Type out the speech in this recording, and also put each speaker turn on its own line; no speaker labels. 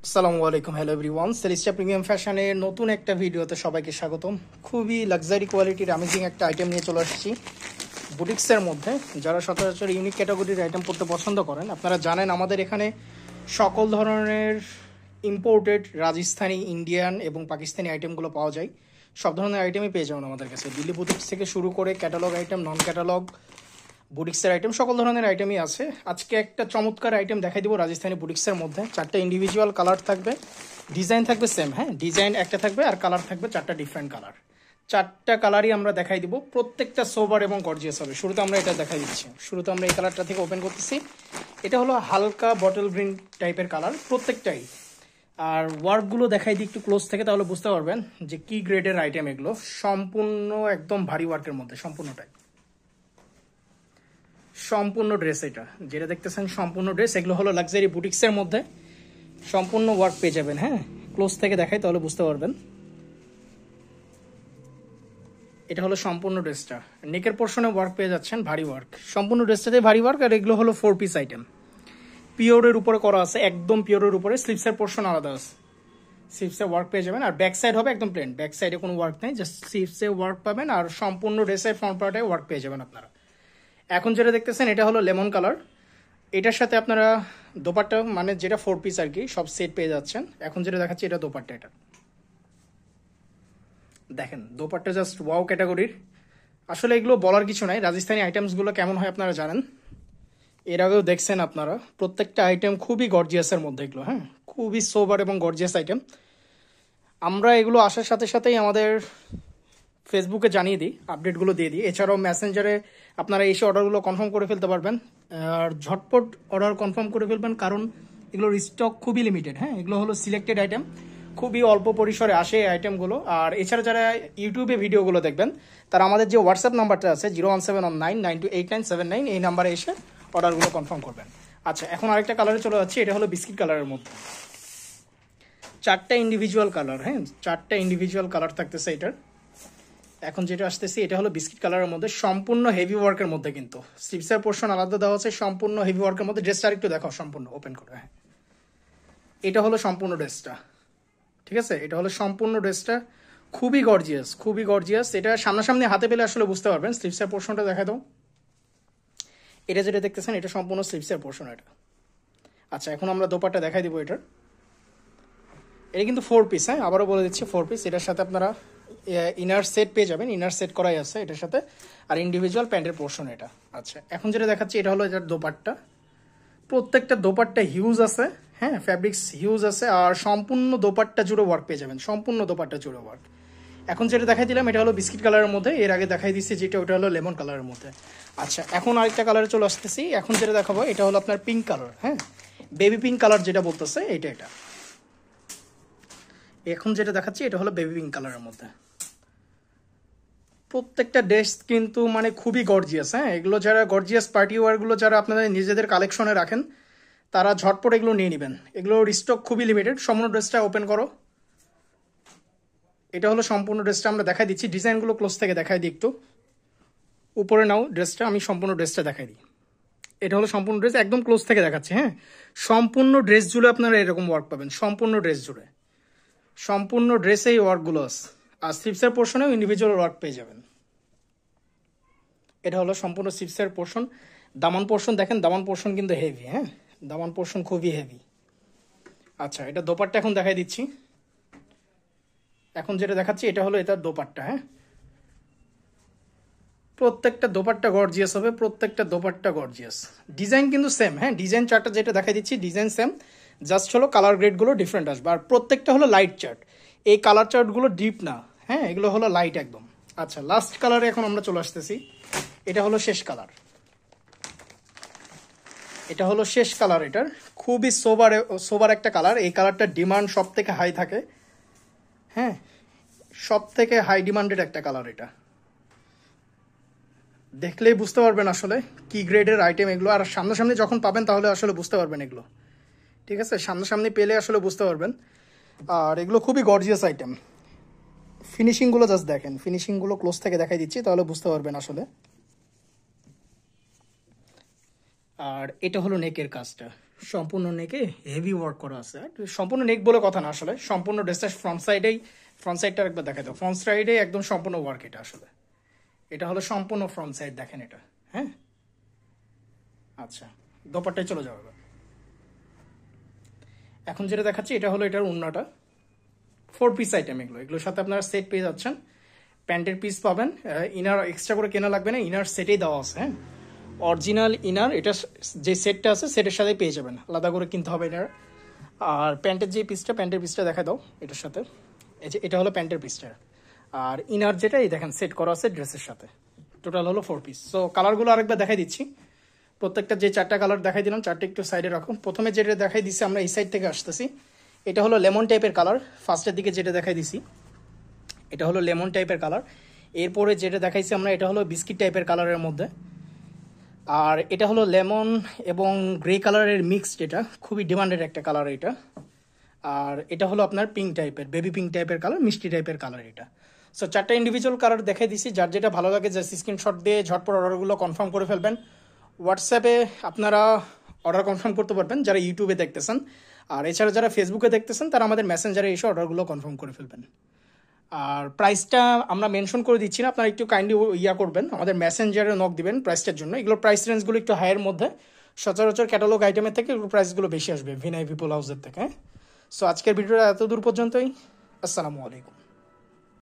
আসসালামু আলাইকুম, hello everyone. সেলিস্টা premium ফ্যাশনের নতুন একটা ভিডিওতে সবাইকে স্বাগতম। খুবই লাক্সারি কোয়ালিটির অ্যামেজিং একটা আইটেম নিয়ে চলে আসছি বুটিক্সের মধ্যে। যারা সচরাচর ইউনিক ক্যাটাগরির আইটেম পড়তে পছন্দ করেন, আপনারা জানেন আমাদের এখানে সকল ধরনের ইম্পোর্টেড রাজস্থানি, ইন্ডিয়ান এবং পাকিস্তানি আইটেমগুলো পাওয়া যায়। সব ধরনের আইটেমই পেয়ে যাবেন আমাদের কাছে। দিল্লি বুটিক্স থেকে শুরু করে ক্যাটালগ আইটেম, নন ক্যাটালগ, বুটিক্সের আইটেম, সকল ধরনের আইটেমই আছে। আজকে একটা চমৎকার আইটেম দেখাই দিব রাজস্থানি বুটিক্সের মধ্যে। 4টা ইন্ডিভিজুয়াল কালার থাকবে, ডিজাইন থাকবে সেম, হ্যাঁ ডিজাইন একটা থাকবে আর কালার থাকবে 4টা ডিফারেন্ট কালার। 4টা কালারই আমরা দেখাই দিব, প্রত্যেকটা সোবার এবং গর্জিয়াস হবে। শুরুতে আমরা এটা দেখাই দিচ্ছি। শুরুতে আমরা এই কালারটা থেকে ওপেন করতেছি। এটা হলো হালকা বটল গ্রিন টাইপের কালার প্রত্যেকটাই। আর ওয়ার্কগুলো দেখাই দিই একটু ক্লোজ থেকে, তাহলে বুঝতে পারবেন যে কি গ্রেডের আইটেম এগুলো। সম্পূর্ণ একদম ভারী ওয়ার্কের মধ্যে সম্পূর্ণটাই। সম্পূর্ণ ড্রেস এটা যেটা দেখতেছেন, সম্পূর্ণ ড্রেস। এগুলো হলো লাক্সারি বুটিক্সের মধ্যে সম্পূর্ণ ওয়ার্ক পেয়ে যাবেন। হ্যাঁ, ক্লোজ থেকে দেখাই তাহলে বুঝতে পারবেন। এটা হলো সম্পূর্ণ ড্রেসটা। নেকের পোর্শনে ওয়ার্ক পেয়ে যাচ্ছেন, ভারী ওয়ার্ক। সম্পূর্ণ ড্রেসটাতে ভারী ওয়ার্ক। আর এগুলো হলো 4 পিস আইটেম, পিওরের উপরে করা আছে, একদম পিওরের উপরে। স্লিভসের পোর্শন আলাদা আছে, স্লিভসে ওয়ার্ক পেয়ে যাবেন। আর ব্যাক সাইড হবে একদম প্লেন, ব্যাক সাইডে কোনো ওয়ার্ক নেই, জাস্ট স্লিভসে ওয়ার্ক পাবেন। আর সম্পূর্ণ ড্রেসের ফ্রন্ট পার্টে ওয়ার্ক পেয়ে যাবেন আপনারা। এখন যেটা দেখতেছেন এটা হলো লেমন কালার। এটার সাথে আপনারা দোপাট্টা, মানে যেটা 4 পিস আর কি, সব সেট পেয়ে যাচ্ছেন। এখন যেটা দেখাচ্ছি এটা দোপাট্টা। এটা দেখেন, দোপাট্টা জাস্ট ওয়াও ক্যাটাগরির। আসলে এগুলো বলার কিছু নাই। রাজস্থানি আইটেমসগুলো কেমন হয় আপনারা জানেন, এর আগেও দেখছেন আপনারা। প্রত্যেকটা আইটেম খুবই গর্জিয়াসের মধ্যে এগুলো, হ্যাঁ খুবই সোবার এবং গর্জিয়াস আইটেম। আমরা এগুলো আসার সাথে সাথেই আমাদের ফেসবুকে জানিয়ে দিই, আপডেটগুলো দিয়ে দিই। এছাড়াও মেসেঞ্জারে আপনারা এসে অর্ডারগুলো কনফার্ম করে ফেলতে পারবেন। আর ঝটপট অর্ডার কনফার্ম করে ফেলবেন, কারণ এগুলোর স্টক খুবই লিমিটেড। হ্যাঁ, এগুলো হলো সিলেক্টেড আইটেম, খুবই অল্প পরিসরে আসে এই আইটেমগুলো। আর এছাড়া যারা ইউটিউবে ভিডিওগুলো দেখবেন, তারা আমাদের যে হোয়াটসঅ্যাপ নাম্বারটা আছে 01719928979, এই নাম্বারে এসে অর্ডারগুলো কনফার্ম করবেন। আচ্ছা, এখন আরেকটা কালারে চলে যাচ্ছে। এটা হলো বিস্কিট কালারের মধ্যে। 4টা ইন্ডিভিজুয়াল কালার, হ্যাঁ 4টা ইন্ডিভিজুয়াল কালার থাকতেছে এটার। এখন যেটা আসতেছি এটা হলো বিস্কিট কালারের মধ্যে, সম্পূর্ণ হেভি ওয়ার্কের মধ্যে। কিন্তু স্লিভসের পোর্শন আলাদা দেওয়া আছে, সম্পূর্ণ হেভি ওয়ার্কের মধ্যে। ড্রেসটা একটু দেখাও সম্পূর্ণ ওপেন করে। হ্যাঁ, এটা হলো সম্পূর্ণ ড্রেসটা, ঠিক আছে। এটা হলো সম্পূর্ণ ড্রেসটা, খুবই গর্জিয়াস, খুবই গর্জিয়াস। এটা সামনাসামনি হাতে পেলে আসলে বুঝতে পারবেন। স্লিভসের পোর্শনটা দেখা দাও। এটা যেটা দেখতেছেন এটা সম্পূর্ণ স্লিভসের পোর্শন এটা। আচ্ছা, এখন আমরা দোপাট্টা দেখাই দিব এটার। এটা কিন্তু 4 পিস, হ্যাঁ আবারও বলে দিচ্ছি 4 পিস। এটার সাথে আপনারা ইনার সেট পেয়ে যাবেন, ইনার সেট করাই আছে এটার সাথে। আর ইন্ডিভিজুয়াল প্যান্টের পোর্শন এটা। আচ্ছা, এখন যেটা দেখাচ্ছি এটা হলো এটার দোপাট্টা। প্রত্যেকটা দোপাট্টা হিউজ আছে, হ্যাঁ ফ্যাব্রিক্স হিউজ আছে। আর সম্পূর্ণ দোপাট্টা জুড়ে ওয়ার্ক পেয়ে যাবেন, সম্পূর্ণ দোপাট্টা জুড়ে ওয়ার্ক। এখন যেটা দেখাই দিলাম এটা হলো বিস্কিট কালারের মধ্যে। এর আগে দেখাই দিচ্ছি যেটা, ওটা হলো লেমন কালারের মধ্যে। আচ্ছা, এখন আরেকটা কালারে চলে আসতেছি। এখন যেটা দেখাবো এটা হলো আপনার পিঙ্ক কালার, হ্যাঁ বেবি পিঙ্ক কালার যেটা বলতেছে এটা। এখন যেটা দেখাচ্ছি এটা হলো বেবি পিঙ্ক কালারের মধ্যে। প্রত্যেকটা ড্রেস কিন্তু মানে খুবই গর্জিয়াস। হ্যাঁ, এগুলো যারা গর্জিয়াস পার্টি ওয়ারগুলো যারা আপনাদের নিজেদের কালেকশনে রাখেন, তারা ঝটপট এগুলো নিয়ে নেবেন। এগুলোর স্টক খুবই লিমিটেড। সম্পূর্ণ ড্রেসটা ওপেন করো। এটা হলো সম্পূর্ণ ড্রেসটা, আমরা দেখাই দিচ্ছি। ডিজাইনগুলো ক্লোজ থেকে দেখাই দিই একটু। উপরে নাও ড্রেসটা, আমি সম্পূর্ণ ড্রেসটা দেখাই দিই। এটা হলো সম্পূর্ণ ড্রেস, একদম ক্লোজ থেকে দেখাচ্ছি। হ্যাঁ, সম্পূর্ণ ড্রেস জুড়ে আপনারা এরকম ওয়ার্ক পাবেন, সম্পূর্ণ ড্রেস জুড়ে। সম্পূর্ণ ড্রেসেই ওয়ার্কগুলো আছে। আর স্লিভসের পোর্শনেও ইন্ডিভিজুয়াল ওয়ার্ক পেয়ে যাবেন। এটা হলো সম্পূর্ণ স্লিভসের পোর্শন। দামান পোর্শন দেখেন, দামান পোর্শন কিন্তু হেভি, হ্যাঁ দামান পোর্শন খুবই হেভি। আচ্ছা, এটা দোপাট্টা এখন দেখাই দিচ্ছি। এখন যেটা দেখাচ্ছি এটা হলো এটার দোপাট্টা। হ্যাঁ, প্রত্যেকটা দোপাট্টা গর্জিয়াস হবে, প্রত্যেকটা দোপাট্টা গর্জিয়াস। ডিজাইন কিন্তু সেম, হ্যাঁ ডিজাইন চার্টটা যেটা দেখাই দিচ্ছি ডিজাইন সেম, জাস্ট হলো কালার গ্রেডগুলো ডিফারেন্ট আসবে। আর প্রত্যেকটা হলো লাইট চার্ট, এই কালার চার্টগুলো ডিপ না, হ্যাঁ এগুলো হলো লাইট একদম। আচ্ছা, লাস্ট কালারে এখন আমরা চলে আসতেছি। এটা হলো শেষ কালার, এটা হলো শেষ কালার। এটার খুবই সোবার একটা কালার। এই কালারটার ডিমান্ড সব থেকে হাই থাকে, হ্যাঁ সব থেকে হাই ডিমান্ডেড একটা কালার। এটা দেখলেই বুঝতে পারবেন আসলে কি গ্রেডের আইটেম এগুলো। আর সামনাসামনি যখন পাবেন তাহলে আসলে বুঝতে পারবেন এগুলো, ঠিক আছে। সামনাসামনি পেলে আসলে বুঝতে পারবেন। আর এগুলো খুবই গর্জিয়াস আইটেম। ফিনিশিংগুলো জাস্ট দেখেন, ফিনিশিংগুলো ক্লোজ থেকে দেখাই দিচ্ছি তাহলে বুঝতে পারবেন আসলে। আর এটা হলো নেকের কাজটা, সম্পূর্ণ নেকে হেভি ওয়ার্ক করা আছে। আর সম্পূর্ণ নেক বলে কথা না, আসলে সম্পূর্ণ ড্রেসটা ফ্রন্ট সাইডটা একবার দেখাই দাও। ফ্রন্ট সাইডে একদম সম্পূর্ণ ওয়ার্ক এটা আসলে। এটা হলো সম্পূর্ণ ফ্রন্ট সাইড, দেখেন এটা। হ্যাঁ, আচ্ছা, দোপাট্টায় চলে যাবে। এখন যেটা দেখাচ্ছি এটা হলো এটার ওড়নাটা। 4 পিস আইটেম এগুলোর সাথে আপনারা সেট পেয়ে যাচ্ছেন। প্যান্টের পিস পাবেন, ইনার এক্সট্রা করে কেনা লাগবে না, ইনার সেটেই দেওয়া আছে। হ্যাঁ, অরিজিনাল ইনার এটা যে সেটটা আছে সেটের সাথে পেয়ে যাবেন, আলাদা করে কিনতে হবে ইনার। আর প্যান্টের যে পিসটা, প্যান্টের পিসটা দেখা দাও এটার সাথে। এই যে এটা হলো প্যান্টের পিসটা, আর ইনার যেটা এই দেখেন সেট করা আছে ড্রেসের সাথে। টোটাল হলো 4 পিস। সো কালারগুলো আরেকবার দেখাই দিচ্ছি। প্রত্যেকটা যে 4টা কালার দেখাই দিলাম, 4টা একটু সাইডে রাখুন। প্রথমে যেটা দেখাই দিচ্ছি আমরা এই সাইড থেকে আসতেছি, এটা হলো লেমন টাইপের কালার। ফার্স্টের দিকে যেটা দেখাই দিছি এটা হলো লেমন টাইপের কালার। এরপরে যেটা দেখাইছি আমরা এটা হলো বিস্কিট টাইপের কালারের মধ্যে। আর এটা হলো লেমন এবং গ্রে কালারের মিক্সড, এটা খুবই ডিমান্ডেড একটা কালার এটা। আর এটা হলো আপনার পিঙ্ক টাইপের, বেবি পিঙ্ক টাইপের কালার, মিষ্টি টাইপের কালার এটা। সো 4টা ইন্ডিভিজুয়াল কালার দেখাই দিছি। যার যেটা ভালো লাগে জাস্ট স্ক্রিনশট দিয়ে ঝটপট অর্ডারগুলো কনফার্ম করে ফেলবেন। হোয়াটসঅ্যাপে আপনারা অর্ডার কনফার্ম করতে পারবেন যারা ইউটিউবে দেখতেছেন। আর এছাড়া যারা ফেসবুকে দেখতেছেন তারা আমাদের মেসেঞ্জারে এসে অর্ডারগুলো কনফার্ম করে ফেলবেন। আর প্রাইসটা আমরা মেনশন করে দিচ্ছি না, আপনারা একটু কাইন্ডলি করবেন, আমাদের মেসেঞ্জারে নক দিবেন প্রাইসটার জন্য। এগুলোর প্রাইস রেঞ্জগুলো একটু হাইয়ের মধ্যে, সচরাচর ক্যাটালগ আইটেমের থেকে এগুলো প্রাইসগুলো বেশি আসবে ভিনাই পিপল হাউসের থেকে। সো আজকের ভিডিওটা এত দূর পর্যন্তই। আসসালামু আলাইকুম।